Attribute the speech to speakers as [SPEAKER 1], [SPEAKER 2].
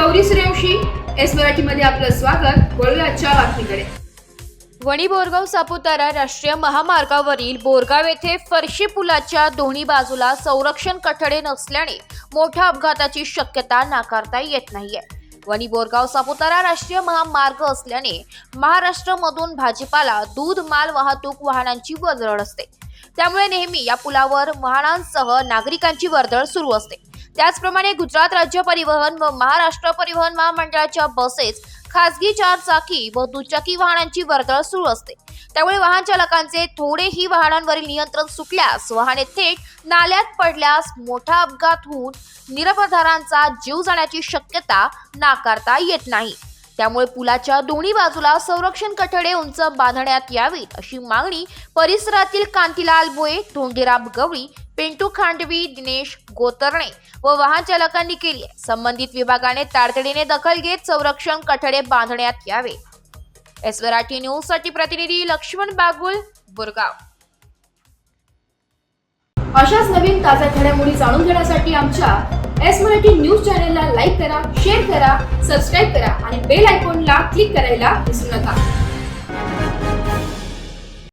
[SPEAKER 1] Gauri Suryavanshi. S मराठीमध्ये आपलं स्वागत. वळूया आजच्या बातमीकडे.
[SPEAKER 2] वणी बोरगाव सापुतारा राष्ट्रीय महामार्गावरील बोरगाव येथे फरशी पुलाच्या दोन्ही बाजूला संरक्षण कठडे नसल्याने मोठ्या अपघाताची शक्यता नाकारता येत नाहीये. वणी बोरगाव सापुतारा राष्ट्रीय महामार्ग असल्याने महाराष्ट्रामधून भाजीपाला, दूध, माल वाहतूक वाहनांची वर्दळ असते. त्यामुळे नेहमी या पुलावर वाहनांसह नागरिकांची वर्दळ सुरू असते. त्याचप्रमाणे गुजरात राज्य परिवहन व महाराष्ट्र परिवहन महामंडळाच्या बसेस, खासगी 4 चाकी व दुचाकी वाहनांची वर्दळ सुरू असते. त्यामुळे वाहन चालकांचे थोडेही वाहनांवरील नियंत्रण सुटल्यास वाहने थेट नाल्यात पडल्यास मोठा अपघात होऊन निरपराधांचा जीव जाण्याची शक्यता नाकारता येत नाही. त्यामुळे पुलाच्या दोन्ही बाजूला संरक्षण कठडे उंच बांधण्यात यावीत अशी मागणी परिसरातील कांतीलाल भोये, धोंडीराम गवळी, पिंटू खांडवी, दिनेश गोतरणे व वाहन चालकांनी केली आहे. संबंधित विभागाने तातडीने दखल घेत संरक्षण कठडे बांधण्यात यावे. एस मराठी न्यूज साठी प्रतिनिधी लक्ष्मण बागुल, बोरगाव.
[SPEAKER 1] अशाच नवीन ताज्या घडामोडी जाणून घेण्यासाठी आमच्या एस मराठी न्यूज चॅनलला लाईक करा, शेअर करा, सबस्क्राईब करा आणि बेल आयकॉनला क्लिक करायला विसरू नका.